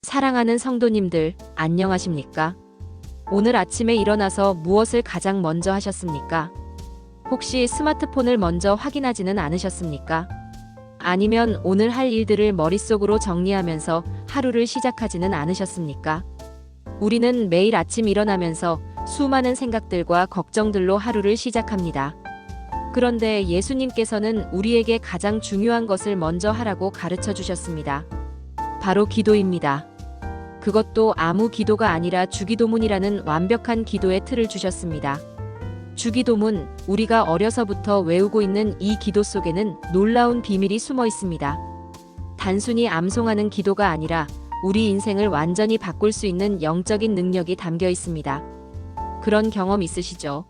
사랑하는 성도님들, 안녕하십니까? 오늘 아침에 일어나서 무엇을 가장 먼저 하셨습니까? 혹시 스마트폰을 먼저 확인하지는 않으셨습니까? 아니면 오늘 할 일들을 머릿속으로 정리하면서 하루를 시작하지는 않으셨습니까? 우리는 매일 아침 일어나면서 수많은 생각들과 걱정들로 하루를 시작합니다. 그런데 예수님께서는 우리에게 가장 중요한 것을 먼저 하라고 가르쳐 주셨습니다. 바로 기도입니다. 그것도 아무 기도가 아니라 주기도문이라는 완벽한 기도의 틀을 주셨습니다. 주기도문, 우리가 어려서부터 외우고 있는 이 기도 속에는 놀라운 비밀이 숨어 있습니다. 단순히 암송하는 기도가 아니라 우리 인생을 완전히 바꿀 수 있는 영적인 능력이 담겨 있습니다. 그런 경험 있으시죠?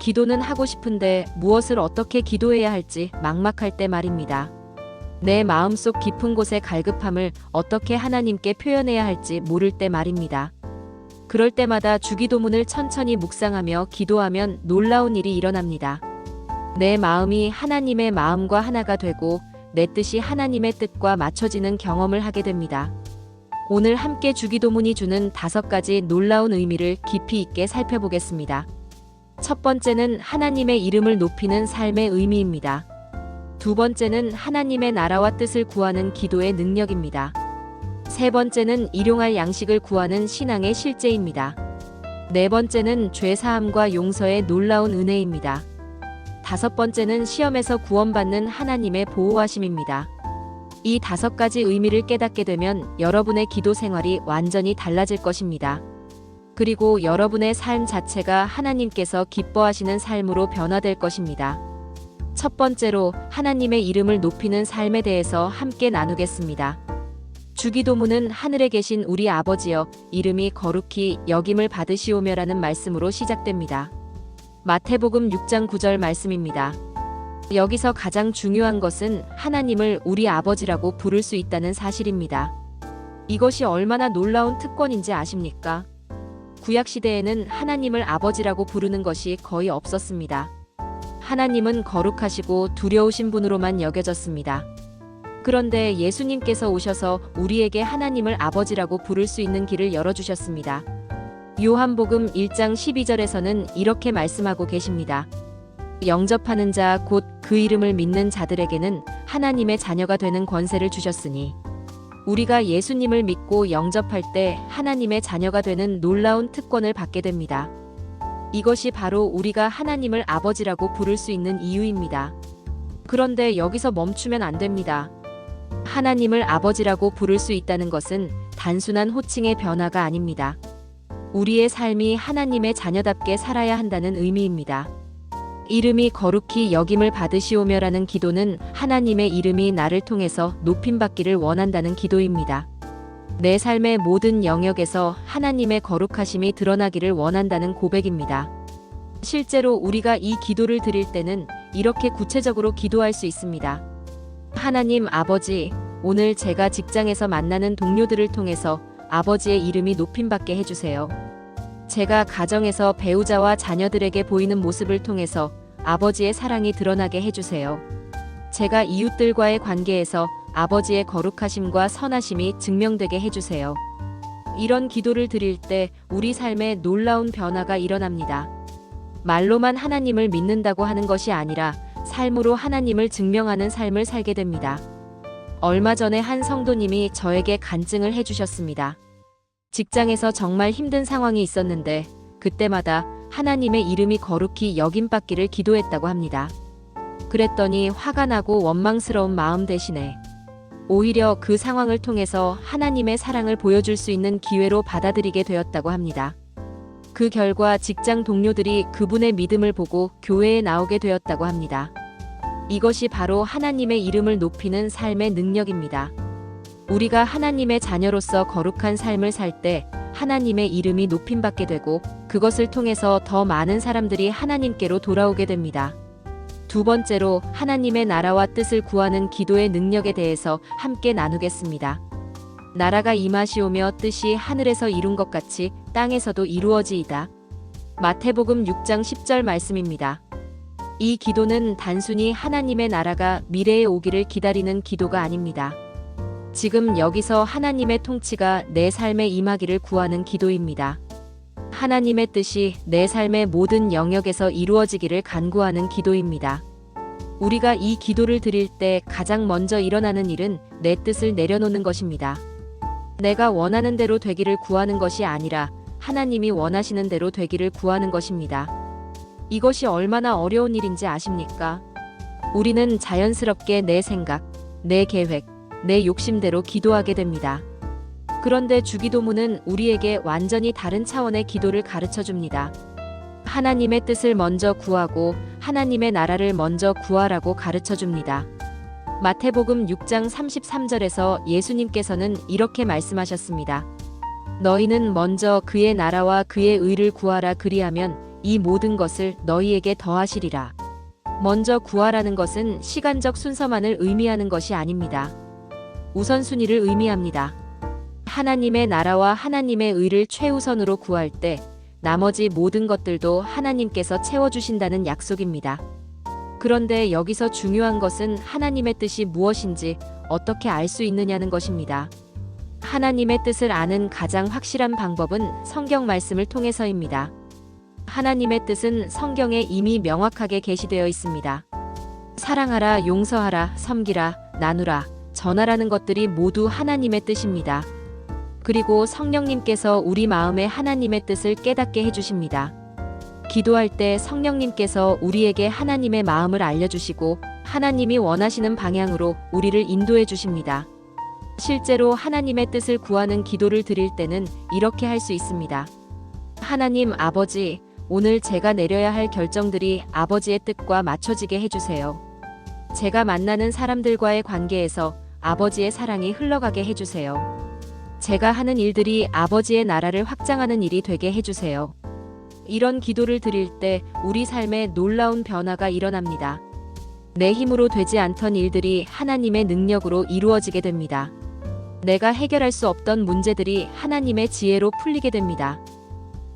기도는 하고 싶은데 무엇을 어떻게 기도해야 할지 막막할 때 말입니다. 내 마음속 깊은 곳의 갈급함을 어떻게 하나님께 표현해야 할지 모를 때 말입니다. 그럴 때마다 주기도문을 천천히 묵상하며 기도하면 놀라운 일이 일어납니다. 내 마음이 하나님의 마음과 하나가 되고 내 뜻이 하나님의 뜻과 맞춰지는 경험을 하게 됩니다. 오늘 함께 주기도문이 주는 5가지 놀라운 의미를 깊이 있게 살펴보겠습니다. 첫 번째는 하나님의 이름을 높이는 삶의 의미입니다. 두 번째는 하나님의 나라와 뜻을 구하는 기도의 능력입니다. 세 번째는 일용할 양식을 구하는 신앙의 실제입니다. 네 번째는 죄 사함과 용서의 놀라운 은혜입니다. 다섯 번째는 시험에서 구원받는 하나님의 보호하심입니다. 이 5가지 의미를 깨닫게 되면 여러분의 기도 생활이 완전히 달라질 것입니다. 그리고 여러분의 삶 자체가 하나님께서 기뻐하시는 삶으로 변화될 것입니다. 첫 번째로 하나님의 이름을 높이는 삶에 대해서 함께 나누겠습니다. 주기도문은 하늘에 계신 우리 아버지여 이름이 거룩히 여김을 받으시오며라는 말씀으로 시작됩니다. 마태복음 6장 9절 말씀입니다. 여기서 가장 중요한 것은 하나님을 우리 아버지라고 부를 수 있다는 사실입니다. 이것이 얼마나 놀라운 특권인지 아십니까? 구약시대에는 하나님을 아버지라고 부르는 것이 거의 없었습니다. 하나님은 거룩하시고 두려우신 분으로만 여겨졌습니다. 그런데 예수님께서 오셔서 우리에게 하나님을 아버지라고 부를 수 있는 길을 열어주셨습니다. 요한복음 1장 12절에서는 이렇게 말씀하고 계십니다. 영접하는 자 곧 그 이름을 믿는 자들에게는 하나님의 자녀가 되는 권세를 주셨으니 우리가 예수님을 믿고 영접할 때 하나님의 자녀가 되는 놀라운 특권을 받게 됩니다. 이것이 바로 우리가 하나님을 아버지라고 부를 수 있는 이유입니다. 그런데 여기서 멈추면 안 됩니다. 하나님을 아버지라고 부를 수 있다는 것은 단순한 호칭의 변화가 아닙니다. 우리의 삶이 하나님의 자녀답게 살아야 한다는 의미입니다. 이름이 거룩히 여김을 받으시오며라는 기도는 하나님의 이름이 나를 통해서 높임받기를 원한다는 기도입니다. 내 삶의 모든 영역에서 하나님의 거룩하심이 드러나기를 원한다는 고백입니다. 실제로 우리가 이 기도를 드릴 때는 이렇게 구체적으로 기도할 수 있습니다. 하나님 아버지, 오늘 제가 직장에서 만나는 동료들을 통해서 아버지의 이름이 높임받게 해주세요. 제가 가정에서 배우자와 자녀들에게 보이는 모습을 통해서 아버지의 사랑이 드러나게 해주세요. 제가 이웃들과의 관계에서 아버지의 거룩하심과 선하심이 증명되게 해주세요. 이런 기도를 드릴 때 우리 삶에 놀라운 변화가 일어납니다. 말로만 하나님을 믿는다고 하는 것이 아니라 삶으로 하나님을 증명하는 삶을 살게 됩니다. 얼마 전에 한 성도님이 저에게 간증을 해주셨습니다. 직장에서 정말 힘든 상황이 있었는데 그때마다 하나님의 이름이 거룩히 여김받기를 기도했다고 합니다. 그랬더니 화가 나고 원망스러운 마음 대신에 오히려 그 상황을 통해서 하나님의 사랑을 보여줄 수 있는 기회로 받아들이게 되었다고 합니다. 그 결과 직장 동료들이 그분의 믿음을 보고 교회에 나오게 되었다고 합니다. 이것이 바로 하나님의 이름을 높이는 삶의 능력입니다. 우리가 하나님의 자녀로서 거룩한 삶을 살 때 하나님의 이름이 높임받게 되고 그것을 통해서 더 많은 사람들이 하나님께로 돌아오게 됩니다. 두 번째로 하나님의 나라와 뜻을 구하는 기도의 능력에 대해서 함께 나누겠습니다. 나라가 임하시오며 뜻이 하늘에서 이룬 것 같이 땅에서도 이루어지이다. 마태복음 6장 10절 말씀입니다. 이 기도는 단순히 하나님의 나라가 미래에 오기를 기다리는 기도가 아닙니다. 지금 여기서 하나님의 통치가 내 삶에 임하기를 구하는 기도입니다. 하나님의 뜻이 내 삶의 모든 영역에서 이루어지기를 간구하는 기도입니다. 우리가 이 기도를 드릴 때 가장 먼저 일어나는 일은 내 뜻을 내려놓는 것입니다. 내가 원하는 대로 되기를 구하는 것이 아니라 하나님이 원하시는 대로 되기를 구하는 것입니다. 이것이 얼마나 어려운 일인지 아십니까? 우리는 자연스럽게 내 생각, 내 계획, 내 욕심대로 기도하게 됩니다. 그런데 주기도문은 우리에게 완전히 다른 차원의 기도를 가르쳐 줍니다. 하나님의 뜻을 먼저 구하고 하나님의 나라를 먼저 구하라고 가르쳐 줍니다. 마태복음 6장 33절에서 예수님께서는 이렇게 말씀하셨습니다. 너희는 먼저 그의 나라와 그의 의를 구하라 그리하면 이 모든 것을 너희에게 더하시리라. 먼저 구하라는 것은 시간적 순서만을 의미하는 것이 아닙니다. 우선순위를 의미합니다. 하나님의 나라와 하나님의 의를 최우선으로 구할 때 나머지 모든 것들도 하나님께서 채워주신다는 약속입니다. 그런데 여기서 중요한 것은 하나님의 뜻이 무엇인지 어떻게 알 수 있느냐는 것입니다. 하나님의 뜻을 아는 가장 확실한 방법은 성경 말씀을 통해서입니다. 하나님의 뜻은 성경에 이미 명확하게 게시되어 있습니다. 사랑하라, 용서하라, 섬기라, 나누라, 전하라는 것들이 모두 하나님의 뜻입니다. 그리고 성령님께서 우리 마음에 하나님의 뜻을 깨닫게 해주십니다. 기도할 때 성령님께서 우리에게 하나님의 마음을 알려주시고 하나님이 원하시는 방향으로 우리를 인도해 주십니다. 실제로 하나님의 뜻을 구하는 기도를 드릴 때는 이렇게 할 수 있습니다. 하나님 아버지, 오늘 제가 내려야 할 결정들이 아버지의 뜻과 맞춰지게 해주세요. 제가 만나는 사람들과의 관계에서 아버지의 사랑이 흘러가게 해주세요. 제가 하는 일들이 아버지의 나라를 확장하는 일이 되게 해주세요. 이런 기도를 드릴 때 우리 삶에 놀라운 변화가 일어납니다. 내 힘으로 되지 않던 일들이 하나님의 능력으로 이루어지게 됩니다. 내가 해결할 수 없던 문제들이 하나님의 지혜로 풀리게 됩니다.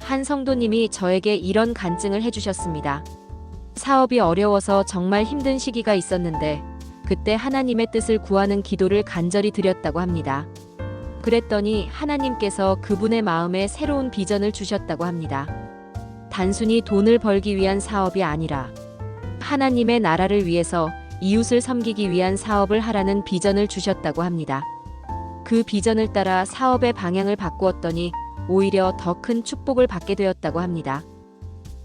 한 성도님이 저에게 이런 간증을 해주셨습니다. 사업이 어려워서 정말 힘든 시기가 있었는데 그때 하나님의 뜻을 구하는 기도를 간절히 드렸다고 합니다. 그랬더니 하나님께서 그분의 마음에 새로운 비전을 주셨다고 합니다. 단순히 돈을 벌기 위한 사업이 아니라 하나님의 나라를 위해서 이웃을 섬기기 위한 사업을 하라는 비전을 주셨다고 합니다. 그 비전을 따라 사업의 방향을 바꾸었더니 오히려 더 큰 축복을 받게 되었다고 합니다.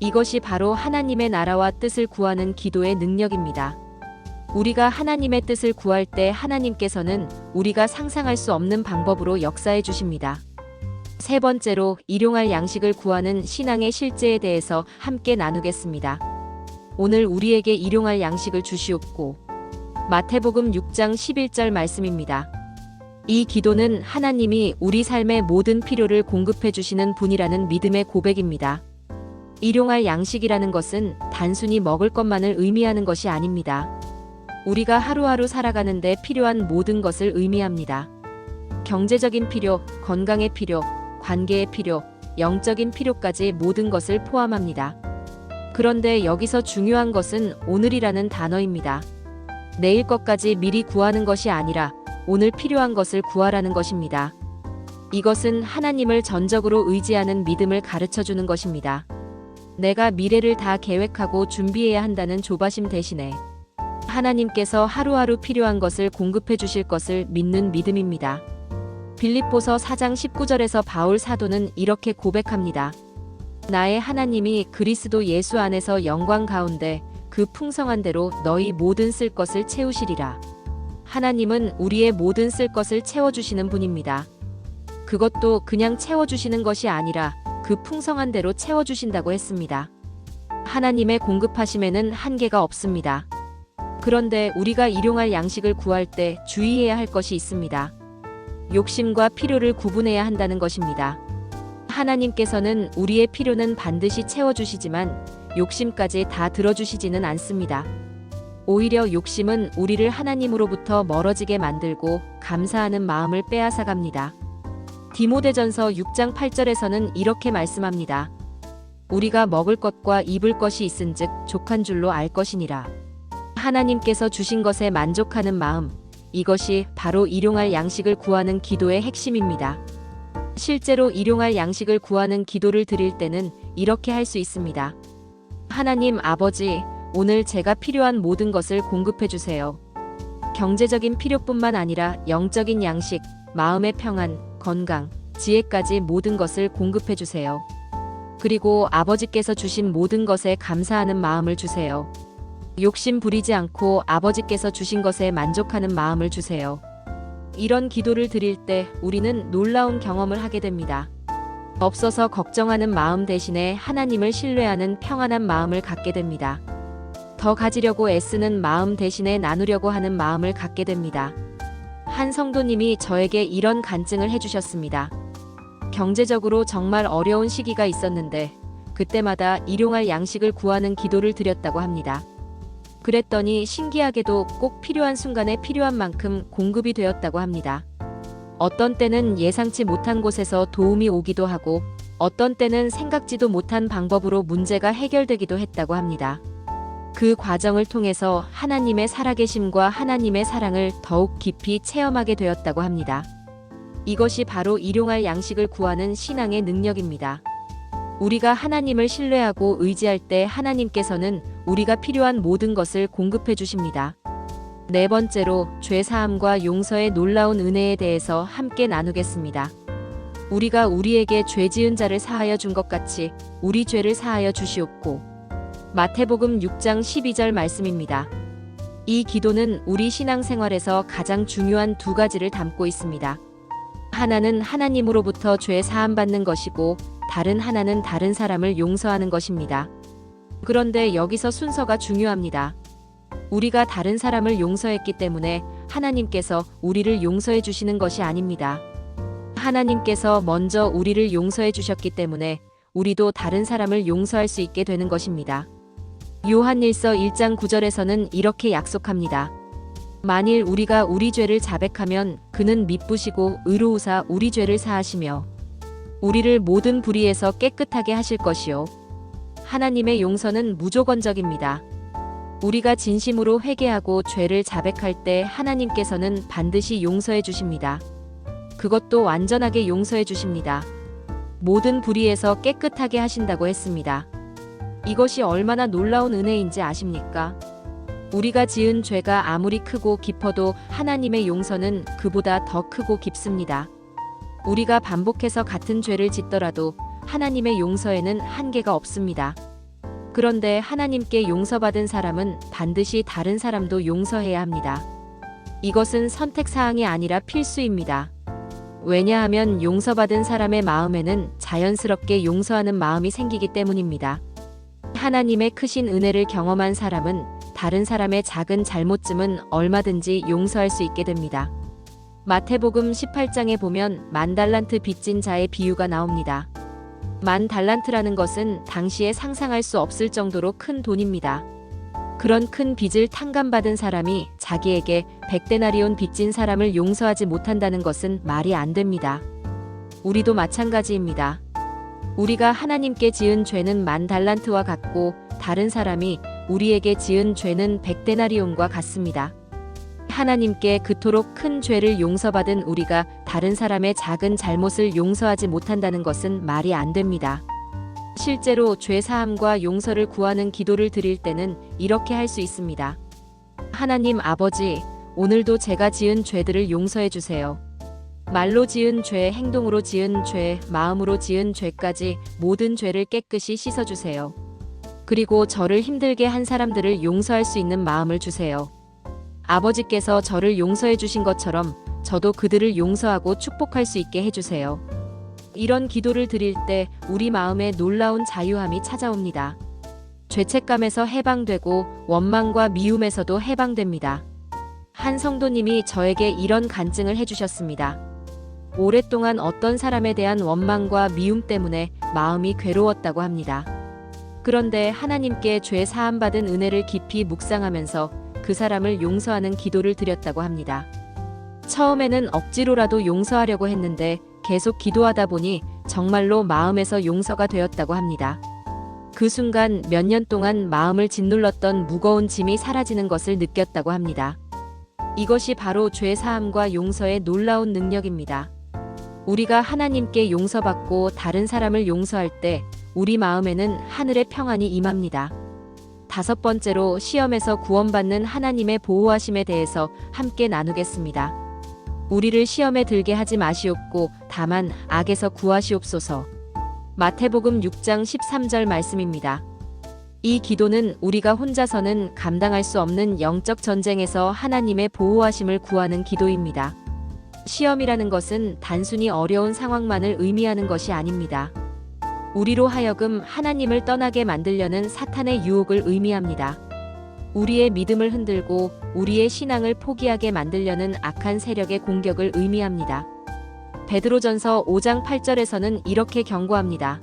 이것이 바로 하나님의 나라와 뜻을 구하는 기도의 능력입니다. 우리가 하나님의 뜻을 구할 때 하나님께서는 우리가 상상할 수 없는 방법으로 역사해 주십니다. 세 번째로 일용할 양식을 구하는 신앙의 실제에 대해서 함께 나누겠습니다. 오늘 우리에게 일용할 양식을 주시옵고 마태복음 6장 11절 말씀입니다. 이 기도는 하나님이 우리 삶의 모든 필요를 공급해 주시는 분이라는 믿음의 고백입니다. 일용할 양식이라는 것은 단순히 먹을 것만을 의미하는 것이 아닙니다. 우리가 하루하루 살아가는데 필요한 모든 것을 의미합니다. 경제적인 필요, 건강의 필요, 관계의 필요, 영적인 필요까지 모든 것을 포함합니다. 그런데 여기서 중요한 것은 오늘이라는 단어입니다. 내일 것까지 미리 구하는 것이 아니라 오늘 필요한 것을 구하라는 것입니다. 이것은 하나님을 전적으로 의지하는 믿음을 가르쳐 주는 것입니다. 내가 미래를 다 계획하고 준비해야 한다는 조바심 대신에 하나님께서 하루하루 필요한 것을 공급해 주실 것을 믿는 믿음입니다. 빌립보서 4장 19절에서 바울 사도는 이렇게 고백합니다. 나의 하나님이 그리스도 예수 안에서 영광 가운데 그 풍성한 대로 너희 모든 쓸 것을 채우시리라. 하나님은 우리의 모든 쓸 것을 채워주시는 분입니다. 그것도 그냥 채워주시는 것이 아니라 그 풍성한 대로 채워주신다고 했습니다. 하나님의 공급하심에는 한계가 없습니다. 그런데 우리가 일용할 양식을 구할 때 주의해야 할 것이 있습니다. 욕심과 필요를 구분해야 한다는 것입니다. 하나님께서는 우리의 필요는 반드시 채워주시지만 욕심까지 다 들어주시지는 않습니다. 오히려 욕심은 우리를 하나님으로부터 멀어지게 만들고 감사하는 마음을 빼앗아갑니다. 디모데전서 6장 8절에서는 이렇게 말씀합니다. 우리가 먹을 것과 입을 것이 있은즉 족한 줄로 알 것이니라. 하나님께서 주신 것에 만족하는 마음, 이것이 바로 일용할 양식을 구하는 기도의 핵심입니다. 실제로 일용할 양식을 구하는 기도를 드릴 때는 이렇게 할 수 있습니다. 하나님 아버지, 오늘 제가 필요한 모든 것을 공급해 주세요. 경제적인 필요뿐만 아니라 영적인 양식, 마음의 평안, 건강, 지혜까지 모든 것을 공급해 주세요. 그리고 아버지께서 주신 모든 것에 감사하는 마음을 주세요. 욕심 부리지 않고 아버지께서 주신 것에 만족하는 마음을 주세요. 이런 기도를 드릴 때 우리는 놀라운 경험을 하게 됩니다. 없어서 걱정하는 마음 대신에 하나님을 신뢰하는 평안한 마음을 갖게 됩니다. 더 가지려고 애쓰는 마음 대신에 나누려고 하는 마음을 갖게 됩니다. 한 성도님이 저에게 이런 간증을 해주셨습니다. 경제적으로 정말 어려운 시기가 있었는데 그때마다 일용할 양식을 구하는 기도를 드렸다고 합니다. 그랬더니 신기하게도 꼭 필요한 순간에 필요한 만큼 공급이 되었다고 합니다. 어떤 때는 예상치 못한 곳에서 도움이 오기도 하고 어떤 때는 생각지도 못한 방법으로 문제가 해결되기도 했다고 합니다. 그 과정을 통해서 하나님의 살아계심과 하나님의 사랑을 더욱 깊이 체험하게 되었다고 합니다. 이것이 바로 일용할 양식을 구하는 신앙의 능력입니다. 우리가 하나님을 신뢰하고 의지할 때 하나님께서는 우리가 필요한 모든 것을 공급해 주십니다. 네 번째로 죄 사함과 용서의 놀라운 은혜에 대해서 함께 나누겠습니다. 우리가 우리에게 죄 지은 자를 사하여 준 것 같이 우리 죄를 사하여 주시옵고. 마태복음 6장 12절 말씀입니다. 이 기도는 우리 신앙생활에서 가장 중요한 두 가지를 담고 있습니다. 하나는 하나님으로부터 죄 사함 받는 것이고 다른 하나는 다른 사람을 용서하는 것입니다. 그런데 여기서 순서가 중요합니다. 우리가 다른 사람을 용서했기 때문에 하나님께서 우리를 용서해 주시는 것이 아닙니다. 하나님께서 먼저 우리를 용서해 주셨기 때문에 우리도 다른 사람을 용서할 수 있게 되는 것입니다. 요한일서 1장 9절에서는 이렇게 약속합니다. 만일 우리가 우리 죄를 자백하면 그는 미쁘시고 의로우사 우리 죄를 사하시며 우리를 모든 불의에서 깨끗하게 하실 것이요. 하나님의 용서는 무조건적입니다. 우리가 진심으로 회개하고 죄를 자백할 때 하나님께서는 반드시 용서해 주십니다. 그것도 완전하게 용서해 주십니다. 모든 불의에서 깨끗하게 하신다고 했습니다. 이것이 얼마나 놀라운 은혜인지 아십니까? 우리가 지은 죄가 아무리 크고 깊어도 하나님의 용서는 그보다 더 크고 깊습니다. 우리가 반복해서 같은 죄를 짓더라도 하나님의 용서에는 한계가 없습니다. 그런데 하나님께 용서받은 사람은 반드시 다른 사람도 용서해야 합니다. 이것은 선택사항이 아니라 필수입니다. 왜냐하면 용서받은 사람의 마음에는 자연스럽게 용서하는 마음이 생기기 때문입니다. 하나님의 크신 은혜를 경험한 사람은 다른 사람의 작은 잘못쯤은 얼마든지 용서할 수 있게 됩니다. 마태복음 18장에 보면 10,000달란트 빚진 자의 비유가 나옵니다. 10,000달란트라는 것은 당시에 상상할 수 없을 정도로 큰 돈입니다. 그런 큰 빚을 탕감받은 사람이 자기에게 100데나리온 빚진 사람을 용서하지 못한다는 것은 말이 안 됩니다. 우리도 마찬가지입니다. 우리가 하나님께 지은 죄는 10,000달란트와 같고 다른 사람이 우리에게 지은 죄는 100데나리온과 같습니다. 하나님께 그토록 큰 죄를 용서받은 우리가 다른 사람의 작은 잘못을 용서하지 못한다는 것은 말이 안 됩니다. 실제로 죄 사함과 용서를 구하는 기도를 드릴 때는 이렇게 할 수 있습니다. 하나님 아버지, 오늘도 제가 지은 죄들을 용서해 주세요. 말로 지은 죄, 행동으로 지은 죄, 마음으로 지은 죄까지 모든 죄를 깨끗이 씻어주세요. 그리고 저를 힘들게 한 사람들을 용서할 수 있는 마음을 주세요. 아버지께서 저를 용서해 주신 것처럼 저도 그들을 용서하고 축복할 수 있게 해주세요. 이런 기도를 드릴 때 우리 마음에 놀라운 자유함이 찾아옵니다. 죄책감에서 해방되고 원망과 미움에서도 해방됩니다. 한 성도님이 저에게 이런 간증을 해주셨습니다. 오랫동안 어떤 사람에 대한 원망과 미움 때문에 마음이 괴로웠다고 합니다. 그런데 하나님께 죄 사함받은 은혜를 깊이 묵상하면서 그 사람을 용서하는 기도를 드렸다고 합니다. 처음에는 억지로라도 용서하려고 했는데 계속 기도하다 보니 정말로 마음에서 용서가 되었다고 합니다. 그 순간 몇 년 동안 마음을 짓눌렀던 무거운 짐이 사라지는 것을 느꼈다고 합니다. 이것이 바로 죄 사함과 용서의 놀라운 능력입니다. 우리가 하나님께 용서받고 다른 사람을 용서할 때 우리 마음에는 하늘의 평안이 임합니다. 다섯 번째로 시험에서 구원받는 하나님의 보호하심에 대해서 함께 나누겠습니다. 우리를 시험에 들게 하지 마시옵고 다만 악에서 구하시옵소서. 마태복음 6장 13절 말씀입니다. 이 기도는 우리가 혼자서는 감당할 수 없는 영적 전쟁에서 하나님의 보호하심을 구하는 기도입니다. 시험이라는 것은 단순히 어려운 상황만을 의미하는 것이 아닙니다. 우리로 하여금 하나님을 떠나게 만들려는 사탄의 유혹을 의미합니다. 우리의 믿음을 흔들고 우리의 신앙을 포기하게 만들려는 악한 세력의 공격을 의미합니다. 베드로전서 5장 8절에서는 이렇게 경고합니다.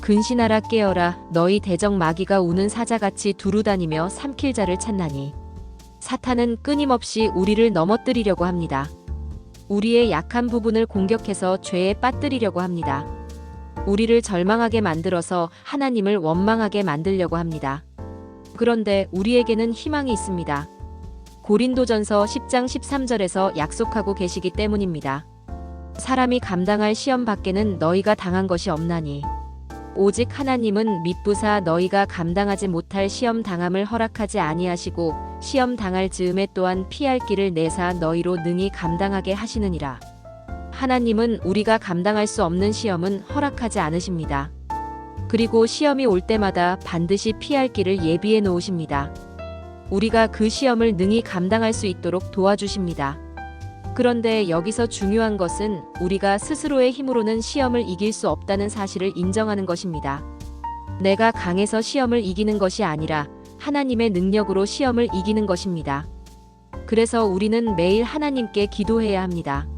근신하라 깨어라 너희 대적 마귀가 우는 사자같이 두루다니며 삼킬 자를 찾나니. 사탄은 끊임없이 우리를 넘어뜨리려고 합니다. 우리의 약한 부분을 공격해서 죄에 빠뜨리려고 합니다. 우리를 절망하게 만들어서 하나님을 원망하게 만들려고 합니다. 그런데 우리에게는 희망이 있습니다. 고린도전서 10장 13절에서 약속하고 계시기 때문입니다. 사람이 감당할 시험 밖에는 너희가 당한 것이 없나니. 오직 하나님은 미쁘사 너희가 감당하지 못할 시험 당함을 허락하지 아니하시고 시험 당할 즈음에 또한 피할 길을 내사 너희로 능히 감당하게 하시느니라. 하나님은 우리가 감당할 수 없는 시험은 허락하지 않으십니다. 그리고 시험이 올 때마다 반드시 피할 길을 예비해 놓으십니다. 우리가 그 시험을 능히 감당할 수 있도록 도와주십니다. 그런데 여기서 중요한 것은 우리가 스스로의 힘으로는 시험을 이길 수 없다는 사실을 인정하는 것입니다. 내가 강해서 시험을 이기는 것이 아니라 하나님의 능력으로 시험을 이기는 것입니다. 그래서 우리는 매일 하나님께 기도해야 합니다.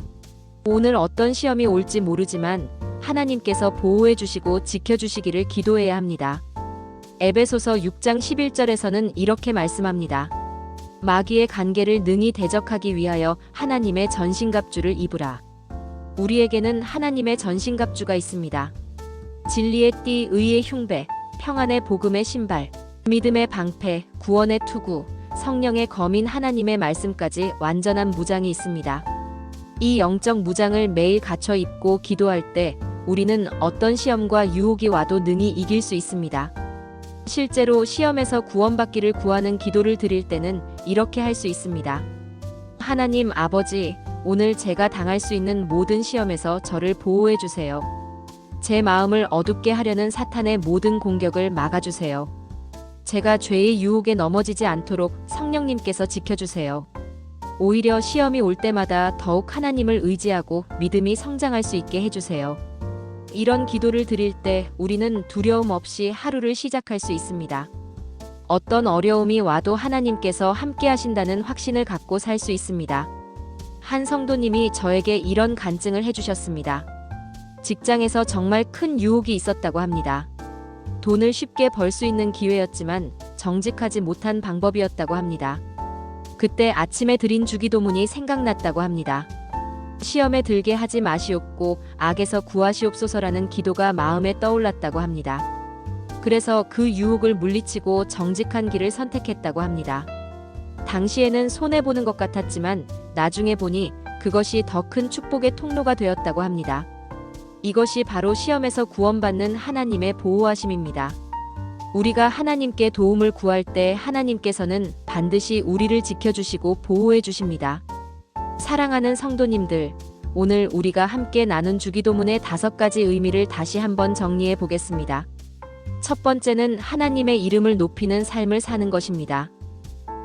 오늘 어떤 시험이 올지 모르지만 하나님께서 보호해 주시고 지켜 주시기를 기도해야 합니다. 에베소서 6장 11절에서는 이렇게 말씀합니다. 마귀의 간계를 능히 대적하기 위하여 하나님의 전신갑주를 입으라. 우리에게는 하나님의 전신갑주가 있습니다. 진리의 띠, 의의 흉배, 평안의 복음의 신발, 믿음의 방패, 구원의 투구, 성령의 검인 하나님의 말씀까지 완전한 무장이 있습니다. 이 영적 무장을 매일 갖춰 입고 기도할 때 우리는 어떤 시험과 유혹이 와도 능히 이길 수 있습니다. 실제로 시험에서 구원받기를 구하는 기도를 드릴 때는 이렇게 할 수 있습니다. 하나님 아버지, 오늘 제가 당할 수 있는 모든 시험에서 저를 보호해 주세요. 제 마음을 어둡게 하려는 사탄의 모든 공격을 막아주세요. 제가 죄의 유혹에 넘어지지 않도록 성령님께서 지켜주세요. 오히려 시험이 올 때마다 더욱 하나님을 의지하고 믿음이 성장할 수 있게 해주세요. 이런 기도를 드릴 때 우리는 두려움 없이 하루를 시작할 수 있습니다. 어떤 어려움이 와도 하나님께서 함께 하신다는 확신을 갖고 살 수 있습니다. 한 성도님이 저에게 이런 간증을 해주셨습니다. 직장에서 정말 큰 유혹이 있었다고 합니다. 돈을 쉽게 벌 수 있는 기회였지만 정직하지 못한 방법이었다고 합니다. 그때 아침에 드린 주기도문이 생각났다고 합니다. 시험에 들게 하지 마시옵고 악에서 구하시옵소서라는 기도가 마음에 떠올랐다고 합니다. 그래서 그 유혹을 물리치고 정직한 길을 선택했다고 합니다. 당시에는 손해보는 것 같았지만 나중에 보니 그것이 더 큰 축복의 통로가 되었다고 합니다. 이것이 바로 시험에서 구원받는 하나님의 보호하심입니다. 우리가 하나님께 도움을 구할 때 하나님께서는 반드시 우리를 지켜주시고 보호해 주십니다. 사랑하는 성도님들, 오늘 우리가 함께 나눈 주기도문의 5가지 의미를 다시 한번 정리해 보겠습니다. 첫 번째는 하나님의 이름을 높이는 삶을 사는 것입니다.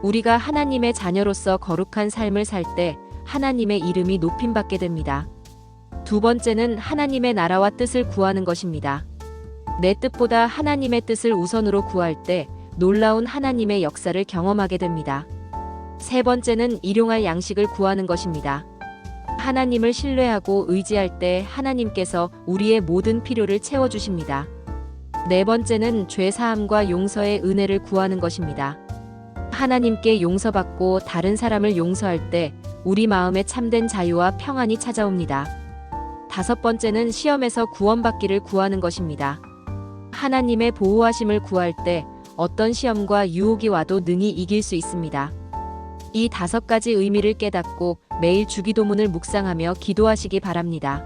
우리가 하나님의 자녀로서 거룩한 삶을 살 때 하나님의 이름이 높임받게 됩니다. 두 번째는 하나님의 나라와 뜻을 구하는 것입니다. 내 뜻보다 하나님의 뜻을 우선으로 구할 때 놀라운 하나님의 역사를 경험하게 됩니다. 세 번째는 일용할 양식을 구하는 것입니다. 하나님을 신뢰하고 의지할 때 하나님께서 우리의 모든 필요를 채워주십니다. 네 번째는 죄 사함과 용서의 은혜를 구하는 것입니다. 하나님께 용서받고 다른 사람을 용서할 때 우리 마음에 참된 자유와 평안이 찾아옵니다. 다섯 번째는 시험에서 구원받기를 구하는 것입니다. 하나님의 보호하심을 구할 때 어떤 시험과 유혹이 와도 능히 이길 수 있습니다. 이 5가지 의미를 깨닫고 매일 주기도문을 묵상하며 기도하시기 바랍니다.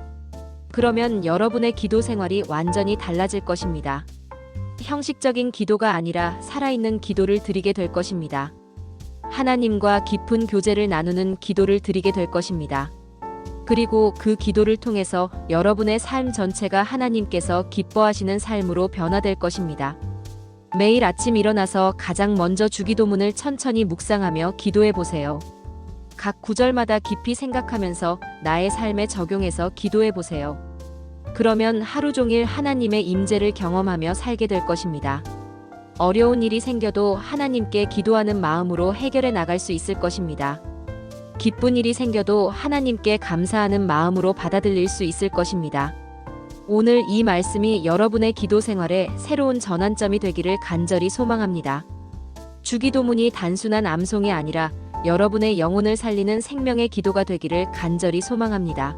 그러면 여러분의 기도 생활이 완전히 달라질 것입니다. 형식적인 기도가 아니라 살아있는 기도를 드리게 될 것입니다. 하나님과 깊은 교제를 나누는 기도를 드리게 될 것입니다. 그리고 그 기도를 통해서 여러분의 삶 전체가 하나님께서 기뻐하시는 삶으로 변화될 것입니다. 매일 아침 일어나서 가장 먼저 주기도문을 천천히 묵상하며 기도해 보세요. 각 구절마다 깊이 생각하면서 나의 삶에 적용해서 기도해 보세요. 그러면 하루 종일 하나님의 임재를 경험하며 살게 될 것입니다. 어려운 일이 생겨도 하나님께 기도하는 마음으로 해결해 나갈 수 있을 것입니다. 기쁜 일이 생겨도 하나님께 감사하는 마음으로 받아들일 수 있을 것입니다. 오늘 이 말씀이 여러분의 기도 생활에 새로운 전환점이 되기를 간절히 소망합니다. 주기도문이 단순한 암송이 아니라 여러분의 영혼을 살리는 생명의 기도가 되기를 간절히 소망합니다.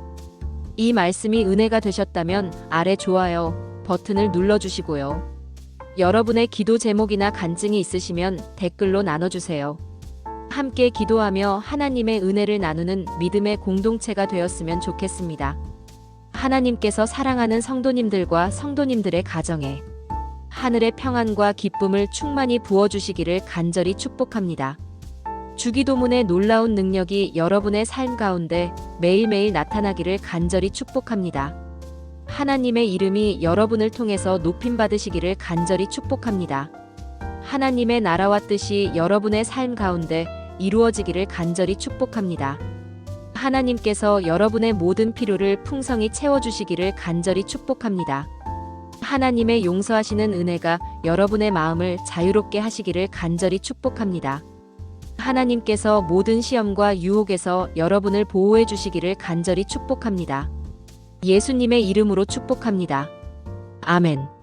이 말씀이 은혜가 되셨다면 아래 좋아요 버튼을 눌러주시고요. 여러분의 기도 제목이나 간증이 있으시면 댓글로 나눠주세요. 함께 기도하며 하나님의 은혜를 나누는 믿음의 공동체가 되었으면 좋겠습니다. 하나님께서 사랑하는 성도님들과 성도님들의 가정에 하늘의 평안과 기쁨을 충만히 부어주시기를 간절히 축복합니다. 주기도문의 놀라운 능력이 여러분의 삶 가운데 매일매일 나타나기를 간절히 축복합니다. 하나님의 이름이 여러분을 통해서 높임받으시기를 간절히 축복합니다. 하나님의 나라와 뜻이 여러분의 삶 가운데 이루어지기를 간절히 축복합니다. 하나님께서 여러분의 모든 필요를 풍성히 채워주시기를 간절히 축복합니다. 하나님의 용서하시는 은혜가 여러분의 마음을 자유롭게 하시기를 간절히 축복합니다. 하나님께서 모든 시험과 유혹에서 여러분을 보호해 주시기를 간절히 축복합니다. 예수님의 이름으로 축복합니다. 아멘.